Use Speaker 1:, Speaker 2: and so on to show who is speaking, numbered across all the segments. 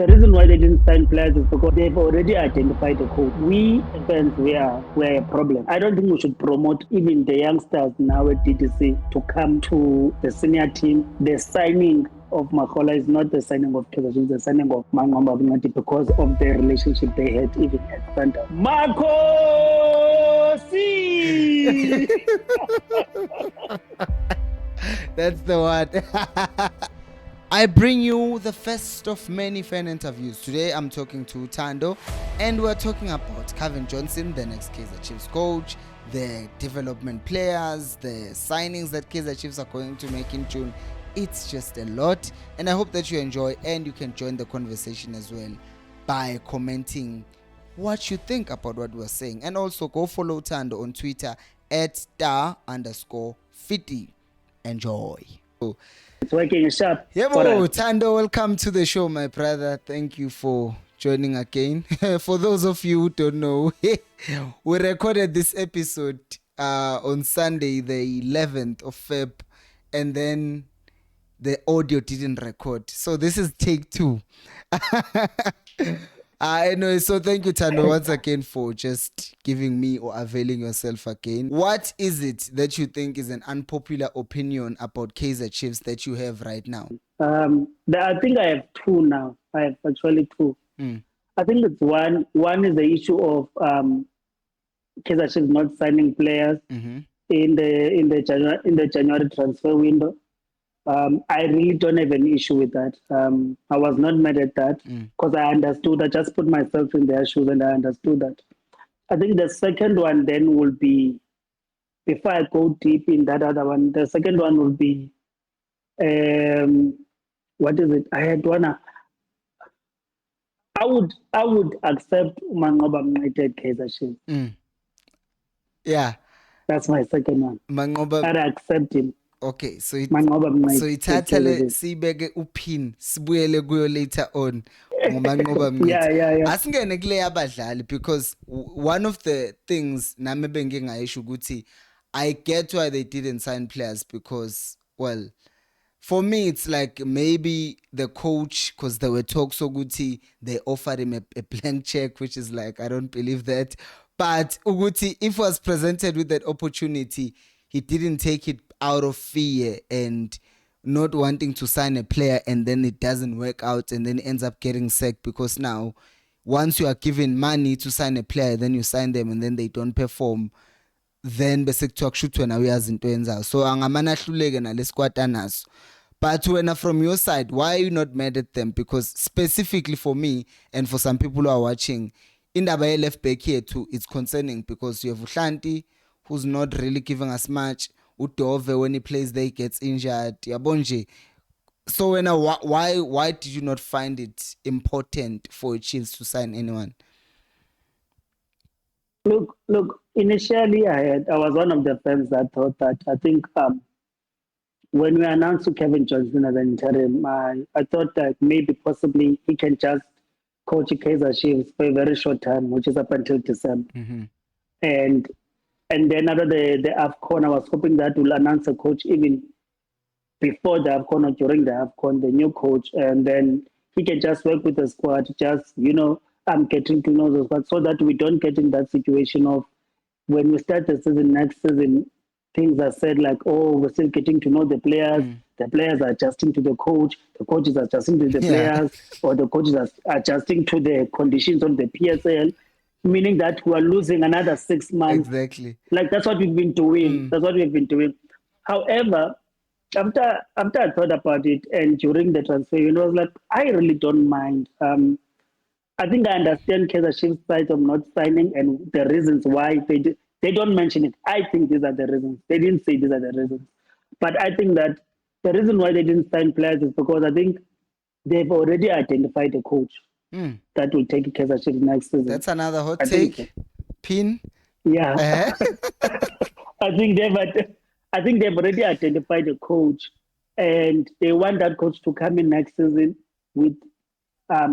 Speaker 1: The reason why they didn't sign players is because they've already identified a coach. We fans, we are a problem. I don't think we should promote even the youngsters now at DTC to come to the senior team. The signing of Makhola is not the signing of Kaizer Chiefs, the signing of Mngqithi because of the relationship they had even at Thunder. Khosi!
Speaker 2: That's the one. I bring you the first of many fan interviews. Today I'm talking to Tando and we're talking about Cavin Johnson, the next Kaizer Chiefs coach, the development players, the signings that Kaizer Chiefs are going to make in June. It's just a lot, and I hope that you enjoy and you can join the conversation as well by commenting what you think about what we're saying. And also go follow Tando on Twitter at @star_50. Enjoy.
Speaker 1: It's working sharp.
Speaker 2: Yebo, Tando, welcome to the show, my brother. Thank you for joining again. For those of you who don't know, we recorded this episode on Sunday, the 11th of Feb, and then the audio didn't record. So this is take 2. Anyway, so thank you, Tando, once again for just giving me or availing yourself again. What is it that you think is an unpopular opinion about Kaizer Chiefs that you have right now?
Speaker 1: I think I have 2 now. I have actually 2. I think it's one. One is the issue of Kaizer Chiefs not signing players in the January transfer window. I really don't have an issue with that. I was not mad at that because I understood. I just put myself in their shoes and I understood that. I think the second one then will be, before I go deep in that other one, the second one will be, what is it? I had one. I would accept Mngqithi at Kaizer Chiefs.
Speaker 2: Yeah.
Speaker 1: That's my second one.
Speaker 2: Manqoba.
Speaker 1: I'd accept him.
Speaker 2: Okay, so ithathele sibeke upin sibuyele kuyo later on ngoManqoba Mngqithi.
Speaker 1: Yeah.
Speaker 2: Asingene kule abadlali because one of the things nami bengingayisho ukuthi I get why they didn't sign players because, well, for me it's like maybe the coach, because there were talks ukuthi they offered him a blank check, which is like, I don't believe that. But Uguti, if was presented with that opportunity, he didn't take it out of fear and not wanting to sign a player, and then it doesn't work out and then ends up getting sacked because now once you are given money to sign a player, then you sign them and then they don't perform, then bese kuthiwa kushuthwe nawe uyazi into yenzayo. So angamane ahluleke nalesikwata naso. But when from your side, why are you not mad at them? Because specifically for me and for some people who are watching, indaba ye left back here too, it's concerning because you have Uhlanti, who's not really giving us much. Udove, when he plays there, he gets injured. Yabonje. So why did you not find it important for Chiefs to sign anyone?
Speaker 1: Look. Initially, I was one of the fans that thought that. I think when we announced to Cavin Johnson as an interim, I thought that maybe possibly he can just coach Kaizer Chiefs for a very short time, which is up until December. And then after the AFCON, I was hoping that we'll announce a coach even before the AFCON or during the AFCON, the new coach, and then he can just work with the squad, just, I'm getting to know the squad so that we don't get in that situation of when we start the season, next season, things are said like, oh, we're still getting to know the players. The players are adjusting to the coach is adjusting to the players, or the coaches are adjusting to the conditions of the PSL. Meaning that we are losing another 6 months.
Speaker 2: Exactly.
Speaker 1: Like that's what we've been doing. That's what we've been doing. However, after I thought about it and during the transfer, I was like, I really don't mind. I think I understand Kaizer Chiefs' side of not signing and the reasons why they don't mention it. I think these are the reasons. They didn't say these are the reasons. But I think that the reason why they didn't sign players is because I think they've already identified a coach that will take Kaizer Chiefs next season.
Speaker 2: That's another hot take. Pin.
Speaker 1: Yeah. I think they've already identified a coach, and they want that coach to come in next season with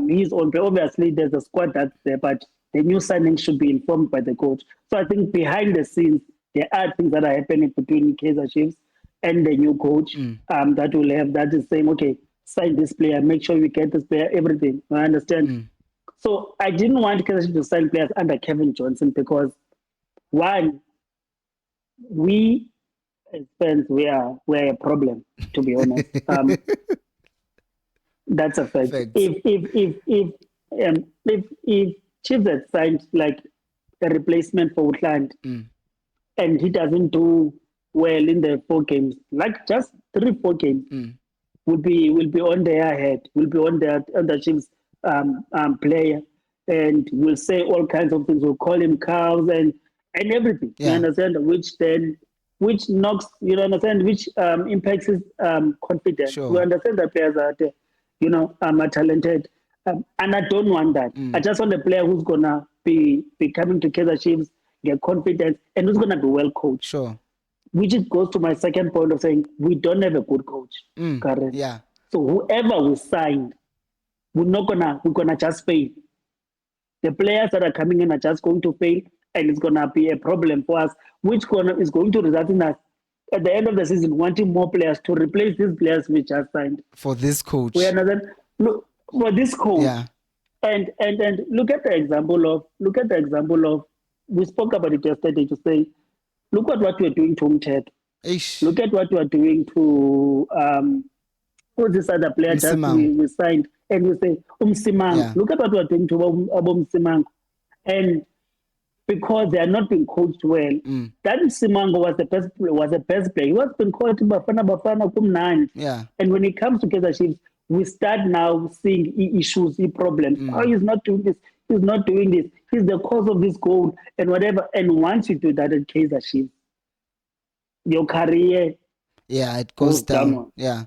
Speaker 1: his own. Obviously, there's a squad that's there, but the new signing should be informed by the coach. So I think behind the scenes, there are things that are happening between Kaizer Chiefs and the new coach that will have that is saying, okay, sign this player, make sure we get this player, everything. I understand. So I didn't want Kaizer Chiefs to sign players under Kevin Johnson because one, we as fans we're a problem, to be honest. That's a fact.
Speaker 2: Facts.
Speaker 1: If Chiefs had signed like a replacement for Woodland and he doesn't do well in the 4 games, like just 3-4 games, will be on their head, will be on the Chiefs player, and will say all kinds of things. We'll call him cows and everything.
Speaker 2: Yeah.
Speaker 1: You understand? Which knocks, you understand, which impacts his confidence.
Speaker 2: Sure.
Speaker 1: You understand that players are, are talented, and I don't want that. I just want a player who's gonna be coming to Kaizer Chiefs, get confidence, and who's gonna be well coached.
Speaker 2: Sure.
Speaker 1: Which it goes to my second point of saying we don't have a good coach, Karen.
Speaker 2: Yeah.
Speaker 1: So whoever we signed, we're gonna just fail. The players that are coming in are just going to fail, and it's gonna be a problem for us, which is going to result in us at the end of the season wanting more players to replace these players we just signed.
Speaker 2: For this coach.
Speaker 1: We are look for this coach.
Speaker 2: Yeah.
Speaker 1: And look at the example of we spoke about it yesterday to say, look at what we're doing to Mngqithi. Look at what we're doing to who's this other player that we signed, and we say Msimang.
Speaker 2: Yeah.
Speaker 1: Look at what we're doing to Msimang. And because they are not being coached well, that Msimang was the best player. He was being coached Bafana Kumnand.
Speaker 2: Yeah.
Speaker 1: And when it comes to Kaizer Chiefs, we start now seeing issues, problems. Oh, he's not doing this. He's not doing this. He's the cause of this goal and whatever. And once you do that at Kaizer Chiefs, your career,
Speaker 2: it goes down. Yeah,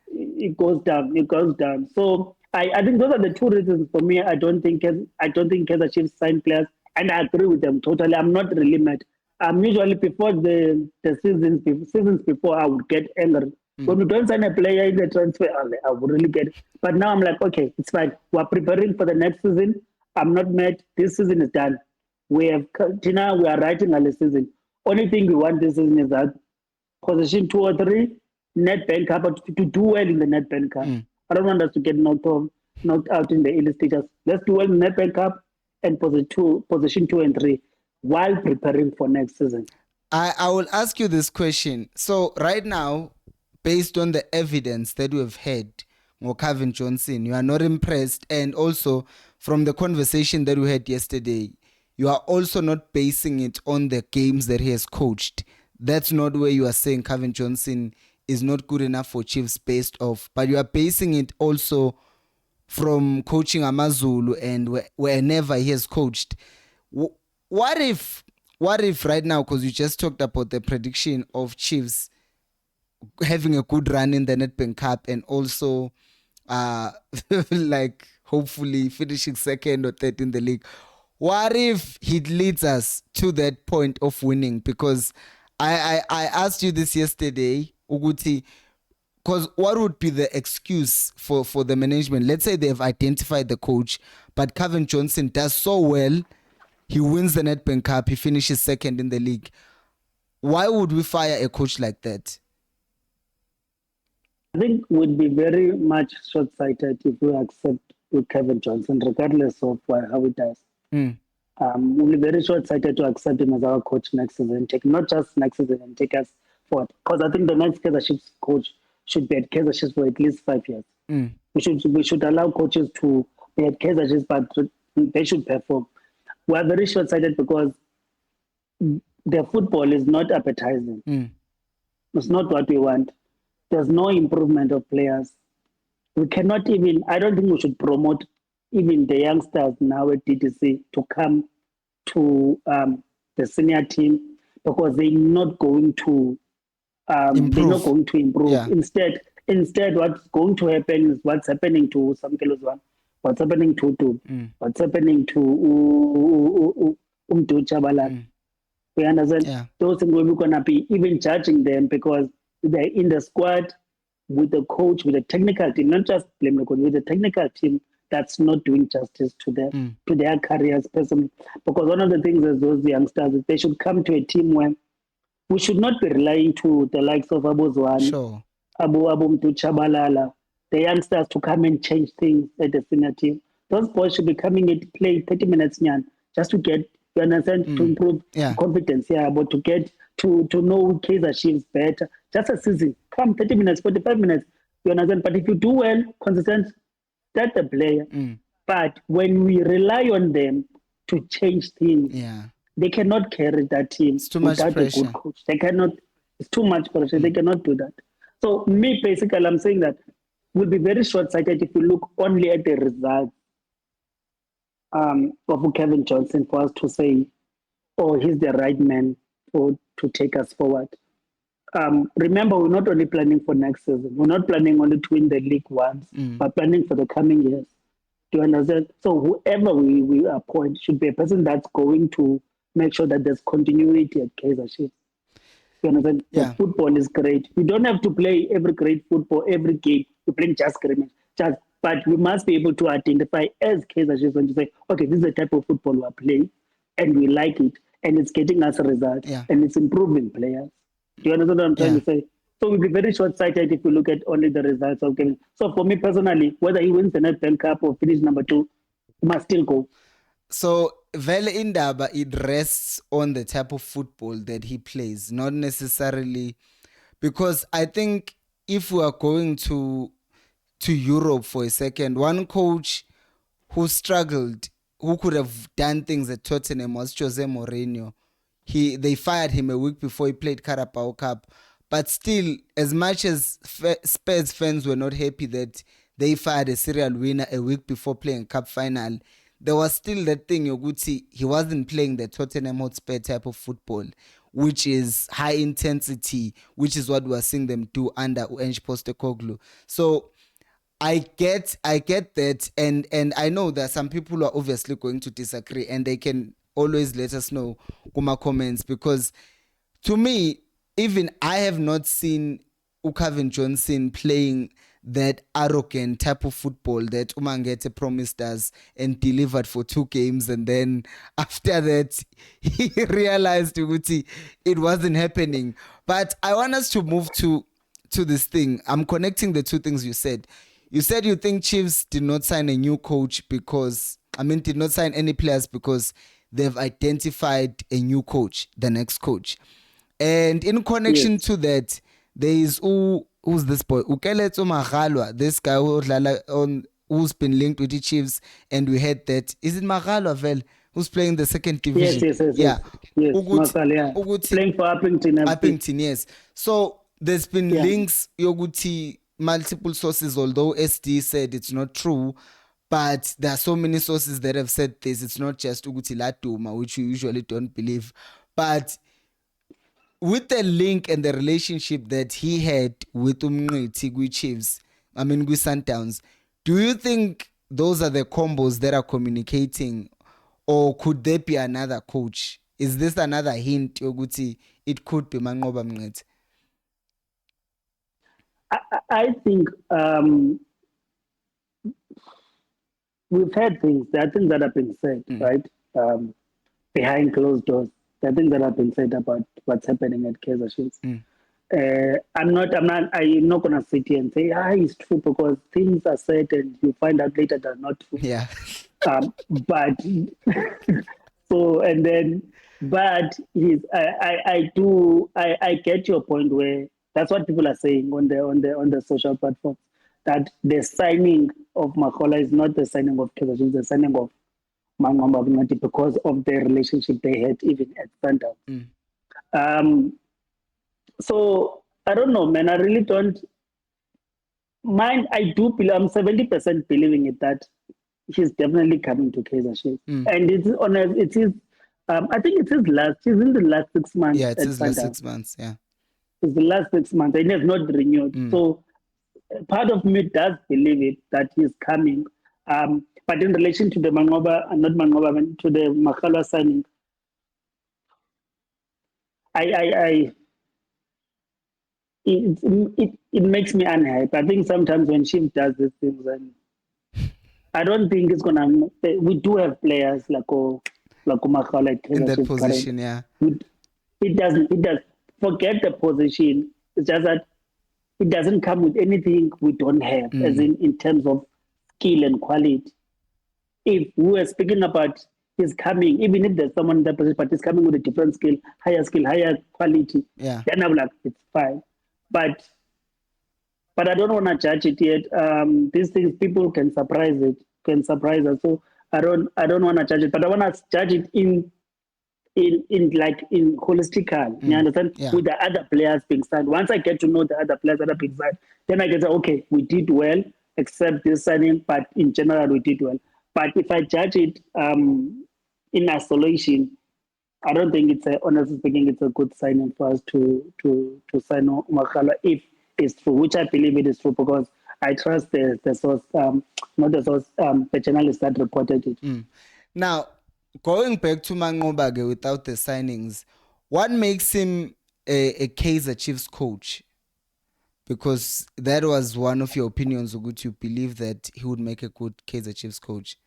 Speaker 1: it goes down. It goes down. So I think those are the two reasons for me. I don't think Kaizer Chiefs sign players, and I agree with them totally. I'm not really mad. Usually before the seasons before, I would get angry. When we don't sign a player in the transfer, I would really get it. But now I'm like, okay, it's fine. We're preparing for the next season. I'm not mad. This season is done. We are writing our season. Only thing we want this season is that position 2 or 3, Nedbank Cup, to do well in the Nedbank Cup. I don't want us to get knocked out in the elite stages. Let's do well in the Nedbank Cup and position 2 and 3 while preparing for next season.
Speaker 2: I will ask you this question. So right now, based on the evidence that we have had, Cavin Johnson, you are not impressed, and also from the conversation that we had yesterday, you are also not basing it on the games that he has coached. That's not where you are saying Cavin Johnson is not good enough for Chiefs based off, but you are basing it also from coaching Amazulu and wherever he has coached. What if right now, because you just talked about the prediction of Chiefs having a good run in the Nedbank Cup and also like hopefully finishing second or third in the league. What if he leads us to that point of winning? Because I asked you this yesterday, Uguti, because what would be the excuse for the management? Let's say they've identified the coach, but Cavin Johnson does so well, he wins the Nedbank Cup, he finishes second in the league. Why would we fire a coach like that?
Speaker 1: I think we'd be very much short-sighted if we accept Cavin Johnson, regardless of how he does. We'll be very short-sighted to accept him as our coach next season. Not just next season, and take us forward. Because I think the next Kaizer Chiefs coach should be at Kaizer Chiefs for at least 5 years. We should allow coaches to be at Kaizer Chiefs, but they should perform. We are very short-sighted because the football is not appetizing. It's not what we want. There's no improvement of players. We cannot even, I don't think we should promote even the youngsters now at DTC to come to the senior team because they're not going to improve.
Speaker 2: Yeah.
Speaker 1: Instead, what's going to happen is what's happening to Samkeluzwan, what's happening to what's happening to Chabalan. We understand?
Speaker 2: Yeah.
Speaker 1: Those things we're going to be even judging them because they're in the squad with the coach, with the technical team, not just blame the coach, with the technical team that's not doing justice to their careers personally. Because one of the things is those youngsters, they should come to a team where we should not be relying to the likes of Abu Zwan,
Speaker 2: Sure.
Speaker 1: Abu Mtu Chabalala, the youngsters to come and change things at the senior team. Those boys should be coming and play 30 minutes, just to get, you understand, to improve confidence, but to get to know Kaizer Chiefs better. Just a season, come 30 minutes, 45 minutes, you understand. But if you do well, consistent, that's the player. But when we rely on them to change things, they cannot carry that team without a good coach. They cannot. It's too much pressure. They cannot do that. So me, basically, I'm saying that we'll be very short-sighted if you look only at the results of Kevin Johnson for us to say, oh, he's the right man to take us forward. Remember, we're not only planning for next season. We're not planning only to win the league once, but planning for the coming years. Do you understand? So whoever we appoint should be a person that's going to make sure that there's continuity at Kaizer Chiefs. You understand? The football is great. We don't have to play every great football every game. We're playing just scrimmage. But we must be able to identify as Kaizer Chiefs and to say, okay, this is the type of football we're playing, and we like it, and it's getting us a result, and it's improving players. Do you understand what I'm trying to say? So we'll be very short-sighted if we look at only the results of Kevin. So for me personally, whether he wins the Nedbank Cup or finish number 2, he must still go.
Speaker 2: So vele indaba, it rests on the type of football that he plays, not necessarily, because I think if we are going to Europe for a second, one coach who struggled, who could have done things at Tottenham was Jose Mourinho. They fired him a week before he played Carabao Cup. But still, as much as Spurs fans were not happy that they fired a serial winner a week before playing Cup final, there was still that thing, Yoguti, he wasn't playing the Tottenham Hotspur type of football, which is high intensity, which is what we're seeing them do under Ange Postecoglou. So I get that, and I know that some people who are obviously going to disagree, and they can always let us know kuma comments, because to me, even I have not seen Cavin Johnson playing that arrogant type of football that Mngqithi promised us and delivered for 2 games, and then after that he realized it wasn't happening. But I want us to move to this thing. I'm connecting the 2 things you said. You said you think Chiefs did not sign a new coach did not sign any players because they've identified a new coach, the next coach. And in connection to that, there is who's this boy? Ukeletso Maghalwa, this guy who's been linked with the Chiefs, and we heard that. Is it Maghalwa, Vel, who's playing the 2nd division?
Speaker 1: Yes. Playing for Uppington.
Speaker 2: Yes. So there's been links, Yoguti, multiple sources, although SD said it's not true. But there are so many sources that have said this. It's not just Uguti Latuma, which you usually don't believe. But with the link and the relationship that he had with Mngqithi Chiefs, with Sundowns, do you think those are the combos that are communicating, or could there be another coach? Is this another hint, Yoguti? It could be Manqoba Mngqithi.
Speaker 1: I think we've heard things. There are things that have been said, right? Behind closed doors. There are things that have been said about what's happening at Kaizer Chiefs. I'm not going to sit here and say, it's true, because things are said and you find out later they're not true.
Speaker 2: Yeah.
Speaker 1: But I get your point where that's what people are saying on the social platforms, that the signing of Makhola is not the signing of Kaizer Chiefs, the signing of Mngqithi, because of the relationship they had even at Sundowns. So I don't know, man. I really don't mind. I do believe, I'm 70% believing it, that he's definitely coming to Kaizer Chiefs, and it's honest. It is. I think it's his last. He's in the last 6 months.
Speaker 2: Yeah, it's his last 6 months. Yeah,
Speaker 1: it's the last 6 months, and he has not renewed. So part of me does believe it, that he's coming. But in relation to the to the Makhalwa signing, it makes me unhappy. I think sometimes when Chief does these things, and I don't think it's gonna. We do have players like Makhalwa
Speaker 2: in that position. Yeah,
Speaker 1: it does. Forget the position. It's just that it doesn't come with anything we don't have, as in terms of skill and quality. If we were speaking about he's coming, even if there's someone in that position, but he's coming with a different skill, higher quality,
Speaker 2: Yeah.
Speaker 1: then I'm like, it's fine. But I don't want to judge it yet. These things people can surprise us. So I don't want to judge it, but I want to judge it in holistical. You understand?
Speaker 2: Yeah.
Speaker 1: With the other players being signed. Once I get to know the other players that are being signed, then I can say, okay, we did well, except this signing, but in general we did well. But if I judge it in isolation, I don't think honestly speaking, it's a good signing for us to sign Makala if it's true, which I believe it is true because I trust the source, not the source, the journalist that reported it.
Speaker 2: Now, going back to Manqoba without the signings, what makes him a Kaizer Chiefs coach? Because that was one of your opinions, Ugut. You believe that he would make a good Kaizer Chiefs coach.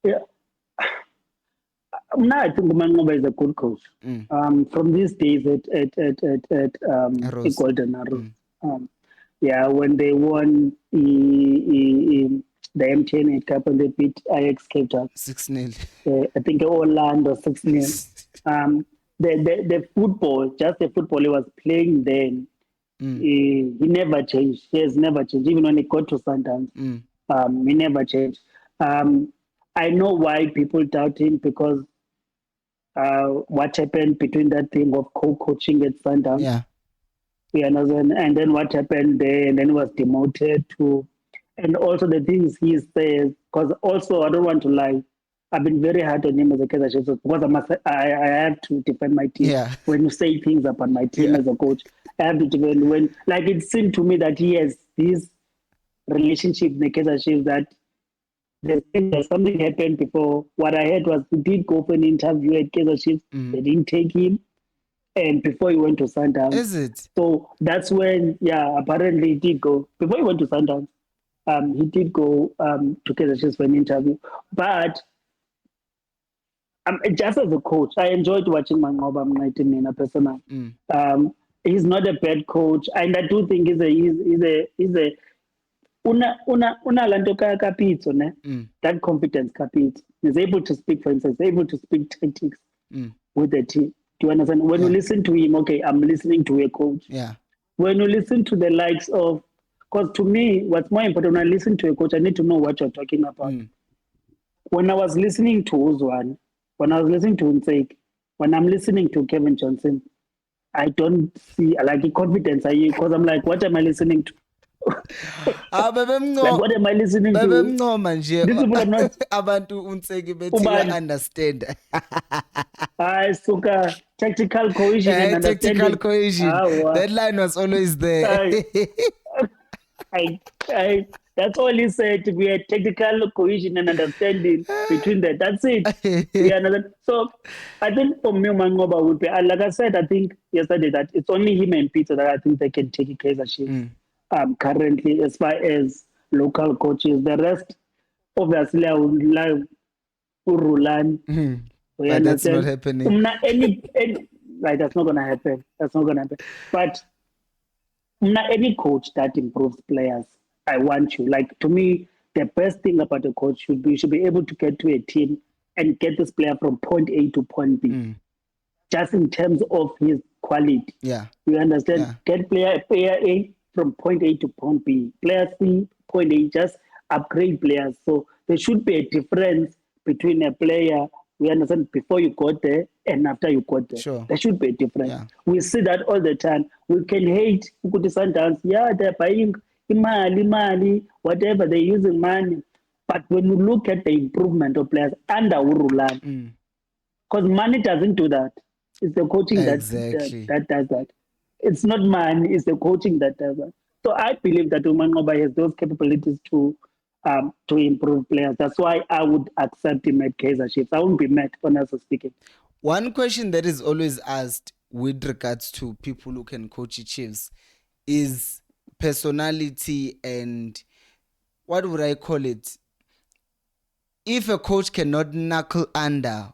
Speaker 1: Yeah. No, I think Manqoba is a good coach. From these days at Golden Arrows, when they won the MTN Cup and they beat Ajax Cape Town
Speaker 2: 6-0.
Speaker 1: I think Orlando 6-0. The football, just the football he was playing then, he never changed. He has never changed. Even when he got to Sundowns, he never changed. I know why people doubt him because what happened between that thing of co-coaching at Sundowns.
Speaker 2: Yeah.
Speaker 1: And then what happened there, and then he was demoted to, and also the things he says, because also I don't want to lie, I've been very hard on him as a Kaizer Chiefs because I have to defend my team.
Speaker 2: Yeah.
Speaker 1: When you say things about my team as a coach, I have to defend. Like it seemed to me that he has this relationship with the Kaizer Chiefs that there's something happened before. What I heard was he did go for an interview at Kaizer Chiefs. They didn't take him. And before he went to Sundowns.
Speaker 2: Is it?
Speaker 1: So that's when, apparently he did go. Before he went to Sundowns, he did go to Kaizer Chiefs for an interview. But just as a coach, I enjoyed watching Manqoba Mngqithi personally. He's not a bad coach. And I do think he's a una lanto kapito, that confidence kapito. He's able to speak, for instance, able to speak tactics with the team. Do you understand? When you listen to him, okay, I'm listening to a coach.
Speaker 2: Yeah.
Speaker 1: When you listen to the likes of, because to me, what's more important, when I listen to a coach, I need to know what you're talking about. When I was listening to Uzwan, when I was listening to Mngqithi, when I'm listening to Kevin Johnson, I don't see like confidence because I'm like, what am I listening to? Like, what am I listening to? These people are not
Speaker 2: abantu understand.
Speaker 1: Suka tactical cohesion and understanding.
Speaker 2: Tactical cohesion. That line was always there.
Speaker 1: That's all he said. We had tactical cohesion and understanding between that. That's it. So I think for me, Manqoba would be, like I said, I think yesterday that it's only him and Peter that I think they can take Kaizer Chiefs currently as far as local coaches. The rest, obviously, I would like Urulan.
Speaker 2: But that's not happening.
Speaker 1: Like, that's not going to happen. That's not going to happen. But any coach that improves players, I want you. Like, to me, the best thing about a coach should be able to get to a team and get this player from point A to point B. Just in terms of his quality.
Speaker 2: Yeah.
Speaker 1: You understand? Yeah. Get player A from point A to point B. Player C, point A, just upgrade players. So there should be a difference between a player, we understand, before you got there and after you got there.
Speaker 2: Sure.
Speaker 1: There should be a difference. Yeah. We see that all the time. We can hate Mngqithi Sundowns. Yeah, they're buying imali, whatever, they're using money. But when you look at the improvement of players under Urulan, because money doesn't do that. It's the coaching that does that. It's not money, it's the coaching that does that. So I believe that Manqoba has those capabilities to improve players. That's why I would accept him at Kaizer Chiefs. I won't be mad, honestly speaking.
Speaker 2: One question that is always asked with regards to people who can coach the Chiefs is personality and what would I call it? If a coach cannot knuckle under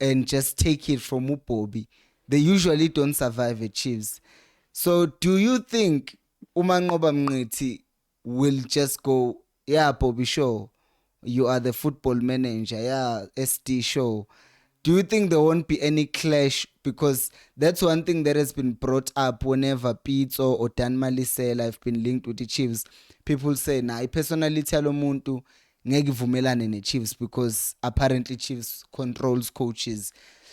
Speaker 2: and just take it from Ubobi, they usually don't survive at Chiefs. So do you think Manqoba Mngqithi will just go, yeah, Bobby Show, you are the football manager, yeah, SD Show. Do you think there won't be any clash? Because that's one thing that has been brought up whenever Pitso or Dan Malisela have been linked with the Chiefs. People say, nah, I personally tell umuntu ngeke ivumelane ne-Chiefs because apparently Chiefs controls coaches.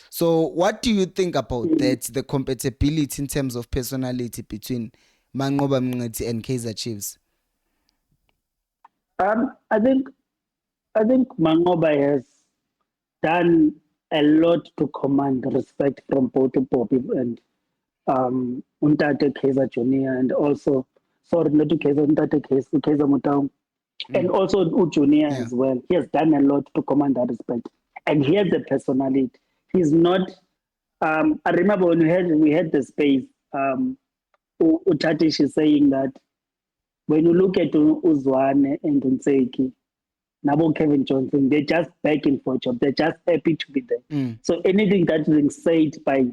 Speaker 2: So what do you think about that, the compatibility in terms of personality between Manqoba Mngqithi and Kaizer Chiefs?
Speaker 1: I think Manqoba has done a lot to command respect from both Bobby and Untate Kaizer Junior, and also, sorry, not to Kaizer, Untate Kaizer Mutau, and also Junior as well. He has done a lot to command that respect, and he has the personality. He's not. I remember when we had the space. Utatish is saying that when you look at Uzwane and Unseki, Nabo Kevin Johnson, they're just begging for a job. They're just happy to be there. So anything that's being said by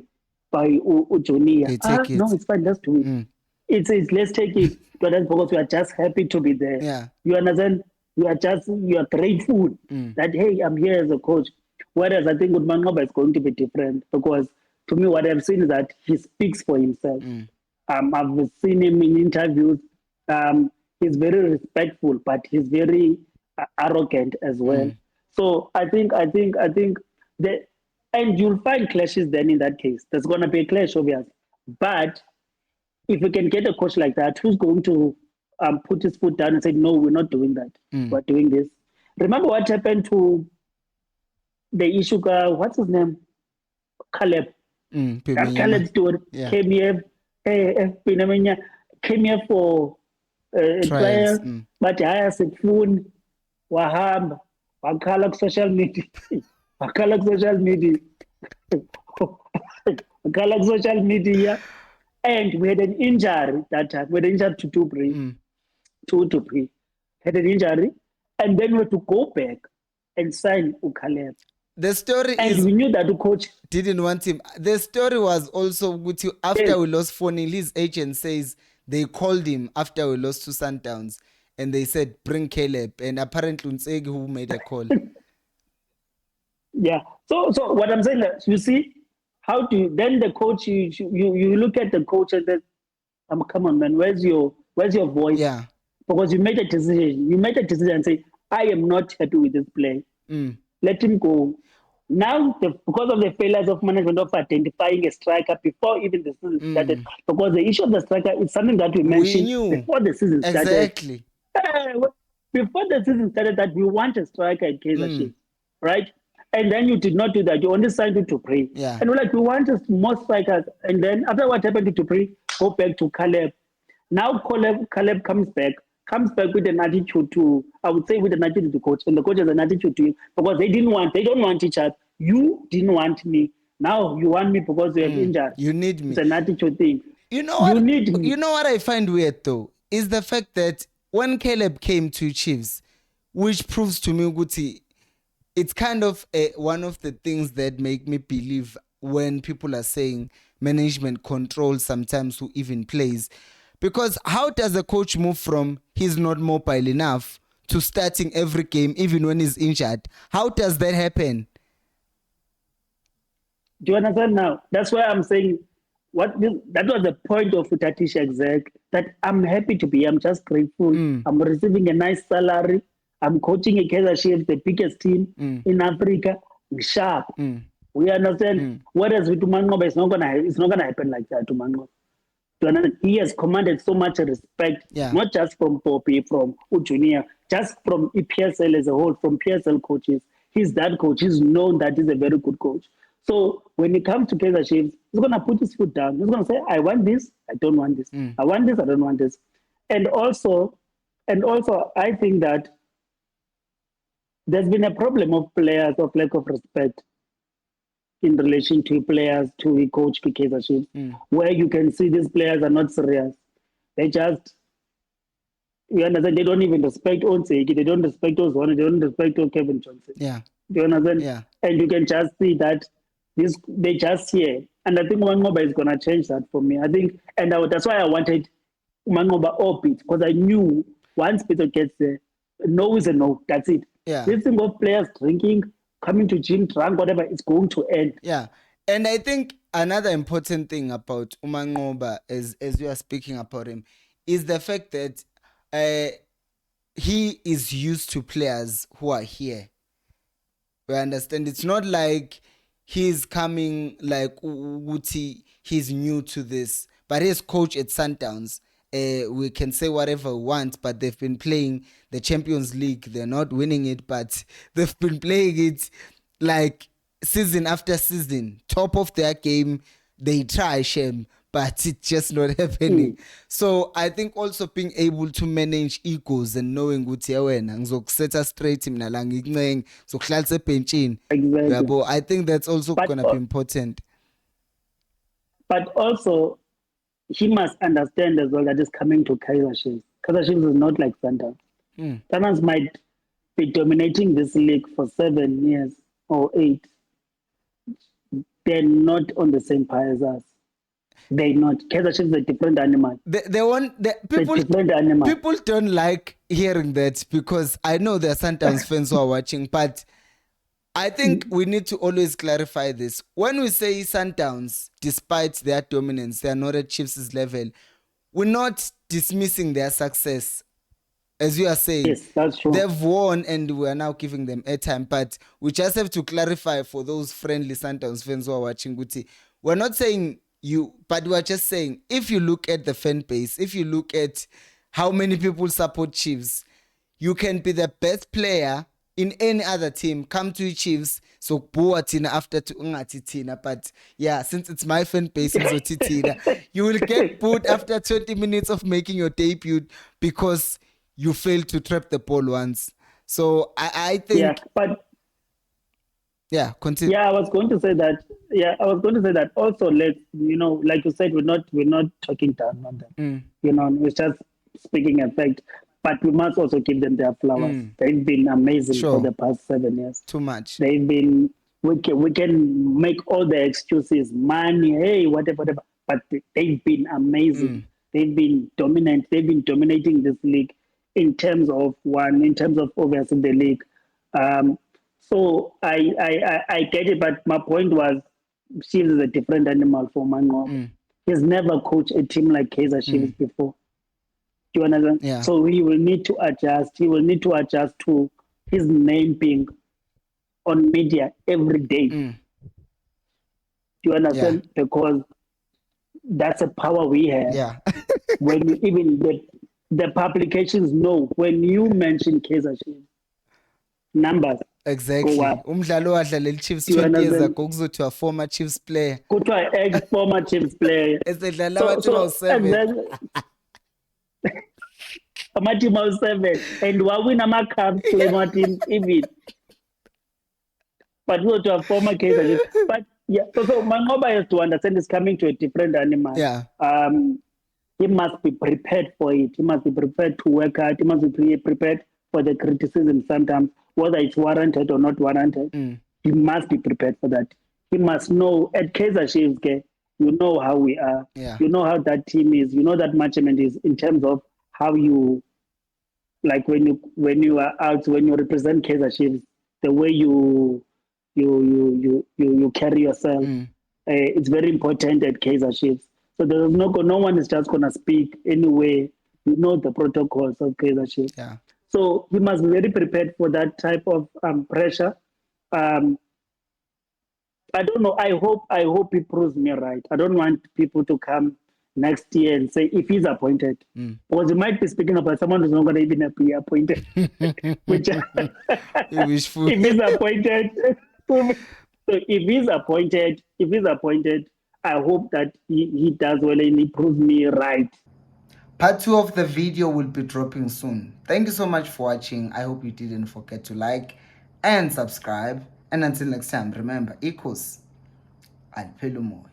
Speaker 1: Junior, no, it's fine, let's do it. It's let's take it. Because we are just happy to be there.
Speaker 2: Yeah.
Speaker 1: You understand? You are grateful that hey, I'm here as a coach. Whereas I think with Manqoba is going to be different, because to me what I've seen is that he speaks for himself. I've seen him in interviews. He's very respectful, but he's very arrogant as well. So I think that, and you'll find clashes then in that case. There's going to be a clash, obviously. But if we can get a coach like that, who's going to put his foot down and say, no, we're not doing that. We're doing this. Remember what happened to the issue, what's his name? Caleb. That Caleb story came here, came here for trials, but I has a phone, wahamba, wakhala social media, wakhala social media, wakhala social media, and we had an injury that time. We had an injury to Dupree, had an injury, and then we had to go back and sign Caleb.
Speaker 2: The story
Speaker 1: and
Speaker 2: is
Speaker 1: we knew that the coach
Speaker 2: didn't want him. The story was also with you after we lost Fonil. His agent says they called him after we lost to Sundowns and they said bring Caleb, and apparently Unsegi who made a call.
Speaker 1: Yeah. So what I'm saying, you see, how do you, then the coach you look at the coach and then come on man, where's your voice?
Speaker 2: Yeah.
Speaker 1: Because you made a decision. You made a decision and say, I am not happy with this play. Let him go. Now, because of the failures of management of identifying a striker before even the season started, because the issue of the striker is something that we mentioned before the season started.
Speaker 2: Exactly.
Speaker 1: Before the season started, that we want a striker in Kaizer Chiefs, right? And then you did not do that. You only signed to Dupree.
Speaker 2: Yeah.
Speaker 1: And we're like, we want more strikers. And then after what happened to Dupree, go back to Caleb. Now Caleb comes back with an attitude to, I would say with an attitude to the coach, and the coach has an attitude to him because they don't want each other. You didn't want me. Now you want me because you're injured.
Speaker 2: You need me.
Speaker 1: It's an attitude thing.
Speaker 2: You know what?
Speaker 1: You need me.
Speaker 2: You know what I find weird though is the fact that when Caleb came to Chiefs, which proves to me, Guti, it's kind of one of the things that make me believe when people are saying management controls sometimes who even plays. Because how does a coach move from he's not mobile enough to starting every game even when he's injured? How does that happen?
Speaker 1: Do you understand now? That's why I'm saying that was the point of Tatish exec, that I'm happy to be. I'm just grateful. I'm receiving a nice salary. I'm coaching a Kaizer Chiefs, the biggest team in Africa. Sharp. We understand. Whereas with Manqoba, it's not gonna happen like that to Manqoba. He has commanded so much respect, not just from Poppy, from Junior, just from EPSL as a whole, from PSL coaches. He's that coach. He's known that he's a very good coach. So when it comes to Kaizer Chiefs, he's going to put his foot down. He's going to say, I want this, I don't want this. I want this, I don't want this. And also, I think that there's been a problem of players of lack of respect in relation to players to a coach to Kaizer Chiefs, where you can see these players are not serious. They just, you understand, they don't even respect Onseki, they don't respect Ozwana, they don't respect Kevin Johnson.
Speaker 2: Yeah.
Speaker 1: Do you understand?
Speaker 2: Yeah.
Speaker 1: And you can just see that they just here And I think Manqoba is going to change that for me. I think, and that's why I wanted Manqoba or Pete, because I knew once Peter gets there, no is a no. That's it.
Speaker 2: Yeah.
Speaker 1: This thing of players drinking, coming to gym, drunk, whatever, it's going to end.
Speaker 2: Yeah. And I think another important thing about Manqoba, as we are speaking about him, is the fact that he is used to players who are here. We understand it's not like he's coming like Uti, he's new to this, but his coach at Sundowns. We can say whatever we want, but they've been playing the Champions League. They're not winning it, but they've been playing it like season after season, top of their game. They try, shame, but it's just not happening. So I think also being able to manage egos and knowing ukuthi wena ngizokusetha straight mina la ngikuncenga ngizokuhlalisa ebhenchini.
Speaker 1: Exactly.
Speaker 2: I think that's also going to be important.
Speaker 1: But also, he must understand as well that he's coming to Kaizer Chiefs. Kaizer Chiefs is not like Sundowns. Sundowns might be dominating this league for 7 years or 8. They're not on the same par as us. They're not. Kaizer Chiefs is a different animal.
Speaker 2: People don't like hearing that because I know there are Sundowns fans who are watching, but I think we need to always clarify this. When we say Sundowns, despite their dominance, they are not at Chiefs' level, we're not dismissing their success. As you are saying,
Speaker 1: yes, that's true.
Speaker 2: They've won and we're now giving them airtime. But we just have to clarify for those friendly Sundowns fans who are watching Guti. We're not saying you, but we're just saying if you look at the fan base, if you look at how many people support Chiefs, you can be the best player in any other team, come to Chiefs, so buwa tina after to ungati tina. But yeah, since it's my fan base, you will get booed after 20 minutes of making your debut because you failed to trap the ball once. So I think...
Speaker 1: Yeah, but...
Speaker 2: Yeah, continue.
Speaker 1: Yeah, I was going to say that. Yeah, I was going to say that also, let's, like you said, we're not talking down on them. We're just speaking in fact. But we must also give them their flowers. They've been amazing for the past 7 years.
Speaker 2: Too much.
Speaker 1: They've been... We can make all the excuses, money, hey, whatever. But they've been amazing. They've been dominant. They've been dominating this league in terms of obviously the league. So I get it, but my point was Chiefs is a different animal for Manqoba. He's never coached a team like Kaizer Chiefs before. Do you understand?
Speaker 2: Yeah.
Speaker 1: So he will need to adjust. He will need to adjust to his name being on media every day. Do you understand? Yeah. Because that's a power we have.
Speaker 2: Yeah.
Speaker 1: When even the publications know when you mention Kaizer Chiefs, numbers.
Speaker 2: Exactly. Umdlalo wadlalela Chiefs 20 years ago kuzothiwa former Chiefs player.
Speaker 1: Kuthiwa ex-former Chiefs player.
Speaker 2: Esedlala amateam awu-7.
Speaker 1: Amateam awu-7 and wawina ama-cups kule ma-teams even. But kuzothiwa former Kaizer Chiefs. But yeah, so Manqoba has to understand he's coming to a different animal.
Speaker 2: Yeah.
Speaker 1: He must be prepared for it. He must be prepared to work hard. He must be prepared for the criticism sometimes, whether it's warranted or not warranted. He must be prepared for that. He must know at Kaizer Chiefs, you know how we are.
Speaker 2: Yeah.
Speaker 1: You know how that team is. You know that management is in terms of how you, like when you are out, when you represent Kaizer Chiefs, the way you carry yourself. It's very important at Kaizer Chiefs. So there's no one is just gonna speak anyway. You know the protocols of Kaizer Chiefs.
Speaker 2: Yeah.
Speaker 1: So we must be very prepared for that type of pressure. I don't know. I hope he proves me right. I don't want people to come next year and say if he's appointed, because he might be speaking about someone who's not going to even be appointed. Which
Speaker 2: wishful.
Speaker 1: If he's appointed, so if he's appointed, I hope that he does well and he proves me right.
Speaker 2: Part 2 of the video will be dropping soon. Thank you so much for watching. I hope you didn't forget to like and subscribe. And until next time, remember, equals Alpelumo.